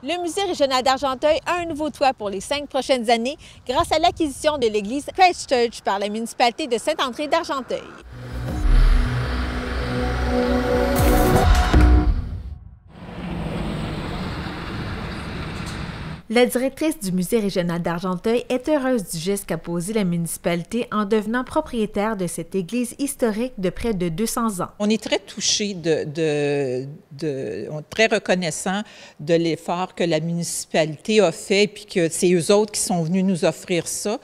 Le Musée régional d'Argenteuil a un nouveau toit pour les 5 prochaines années grâce à l'acquisition de l'église Christ Church par la municipalité de Saint-André d'Argenteuil. La directrice du Musée régional d'Argenteuil est heureuse du geste qu'a posé la municipalité en devenant propriétaire de cette église historique de près de 200 ans. On est très touchés, très reconnaissants de l'effort que la municipalité a fait, puis que c'est eux autres qui sont venus nous offrir ça.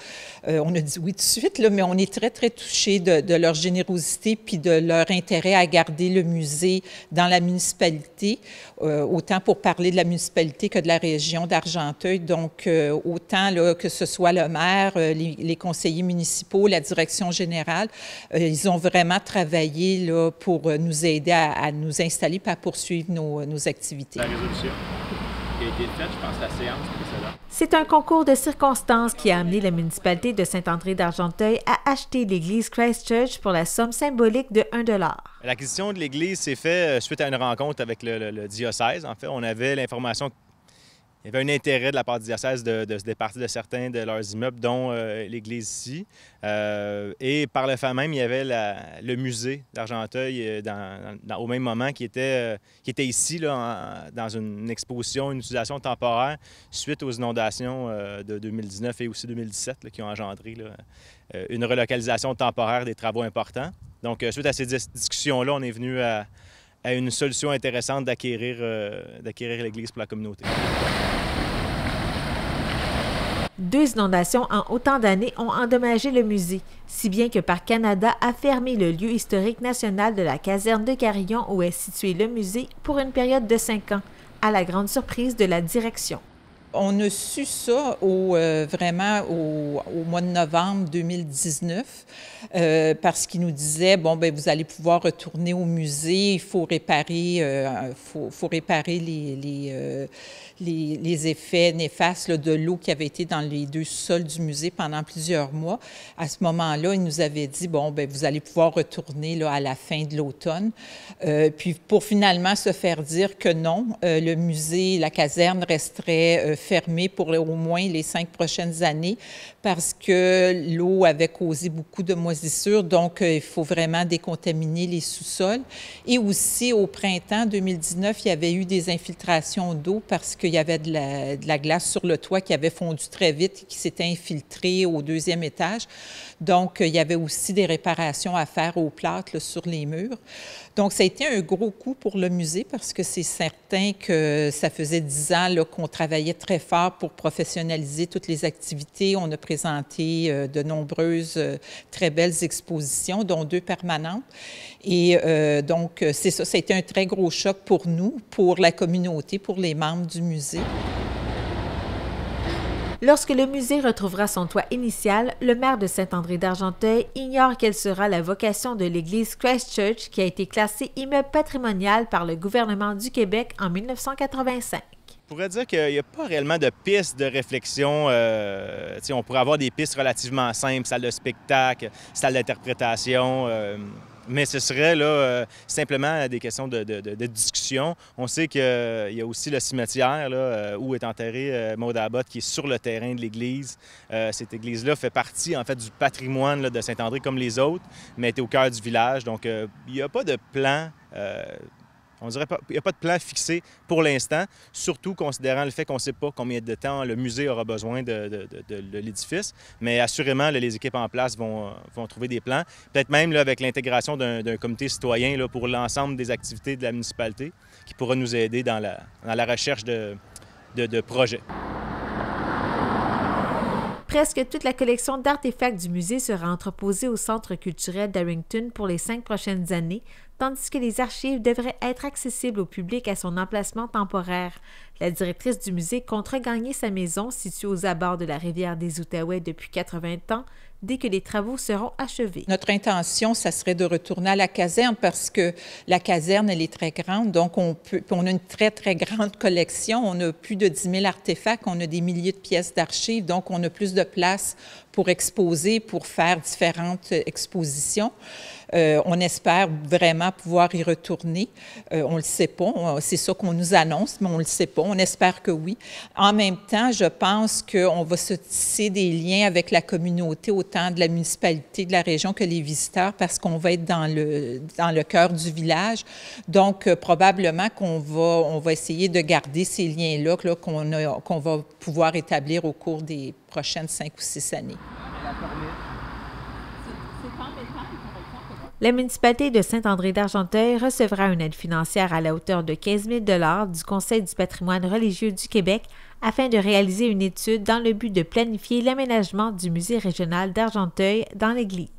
On a dit oui tout de suite, là, mais on est très, très touchés de leur générosité puis de leur intérêt à garder le musée dans la municipalité, autant pour parler de la municipalité que de la région d'Argenteuil. Donc, autant là, que ce soit le maire, les conseillers municipaux, la direction générale, ils ont vraiment travaillé là, pour nous aider à nous installer et à poursuivre nos activités. La résolution qui a été faite, je pense, la séance précédente. C'est un concours de circonstances qui a amené la municipalité de Saint-André d'Argenteuil à acheter l'église Christ Church pour la somme symbolique de 1 $. L'acquisition de l'église s'est faite suite à une rencontre avec le diocèse. En fait, on avait l'information qu'il y avait un intérêt de la part du diocèse de se départir de certains de leurs immeubles, dont l'église ici. Et par le fait même, il y avait le musée d'Argenteuil au même moment qui était ici, là, dans une exposition, une utilisation temporaire suite aux inondations de 2019 et aussi 2017 là, qui ont engendré là, une relocalisation temporaire des travaux importants. Donc, suite à ces discussions-là, on est venu à une solution intéressante d'acquérir l'église pour la communauté. 2 inondations en autant d'années ont endommagé le musée, si bien que Parc Canada a fermé le lieu historique national de la caserne de Carillon où est situé le musée pour une période de 5 ans, à la grande surprise de la direction. On a su ça vraiment au mois de novembre 2019 parce qu'ils nous disaient, bon, bien, vous allez pouvoir retourner au musée, il faut réparer, les effets néfastes là, de l'eau qui avait été dans les 2 sous-sols du musée pendant plusieurs mois. À ce moment-là, ils nous avaient dit, bon, bien, vous allez pouvoir retourner là, à la fin de l'automne. Puis pour finalement se faire dire que non, le musée, la caserne resterait fermé pour au moins les 5 prochaines années parce que l'eau avait causé beaucoup de moisissures. Donc, il faut vraiment décontaminer les sous-sols. Et aussi, au printemps 2019, il y avait eu des infiltrations d'eau parce qu'il y avait de la glace sur le toit qui avait fondu très vite et qui s'était infiltrée au 2e étage. Donc, il y avait aussi des réparations à faire au plâtre là, sur les murs. Donc, ça a été un gros coup pour le musée parce que c'est certain que ça faisait 10 ans qu'on travaillait très fort pour professionnaliser toutes les activités. On a présenté de nombreuses très belles expositions, dont 2 permanentes. Et donc, c'est ça, ça a été un très gros choc pour nous, pour la communauté, pour les membres du musée. Lorsque le musée retrouvera son toit initial, le maire de Saint-André d'Argenteuil ignore quelle sera la vocation de l'église Christ Church qui a été classée immeuble patrimonial par le gouvernement du Québec en 1985. Je pourrais dire qu'il n'y a pas réellement de pistes de réflexion. On pourrait avoir des pistes relativement simples, salle de spectacle, salle d'interprétation, mais ce serait là, simplement des questions de discussion. On sait qu'il y a aussi le cimetière là, où est enterré Maud Abbott, qui est sur le terrain de l'église. Cette église-là fait partie en fait du patrimoine là, de Saint-André comme les autres, mais est au cœur du village. Donc, il n'y a pas de plan. On dirait pas, il n'y a pas de plan fixé pour l'instant, surtout considérant le fait qu'on ne sait pas combien de temps le musée aura besoin de l'édifice. Mais assurément, là, les équipes en place vont trouver des plans. Peut-être même là, avec l'intégration d'un comité citoyen là, pour l'ensemble des activités de la municipalité qui pourra nous aider dans la recherche de projets. Presque toute la collection d'artefacts du musée sera entreposée au Centre culturel d'Arrington pour les 5 prochaines années, tandis que les archives devraient être accessibles au public à son emplacement temporaire. La directrice du musée compte regagner sa maison située aux abords de la rivière des Outaouais depuis 80 ans, dès que les travaux seront achevés. Notre intention, ça serait de retourner à la caserne parce que la caserne, elle est très grande. Donc, on a une très, très grande collection. On a plus de 10 000 artefacts. On a des milliers de pièces d'archives. Donc, on a plus de place pour exposer, pour faire différentes expositions. On espère vraiment pouvoir y retourner. On ne le sait pas. C'est ça qu'on nous annonce, mais on ne le sait pas. On espère que oui. En même temps, je pense qu'on va se tisser des liens avec la communauté, autant de la municipalité, de la région que les visiteurs, parce qu'on va être dans le cœur du village. Donc, probablement qu'on va essayer de garder ces liens-là qu'on va pouvoir établir au cours des prochaines 5 ou 6 années. La municipalité de Saint-André-d'Argenteuil recevra une aide financière à la hauteur de 15 000 $ du Conseil du patrimoine religieux du Québec afin de réaliser une étude dans le but de planifier l'aménagement du musée régional d'Argenteuil dans l'église.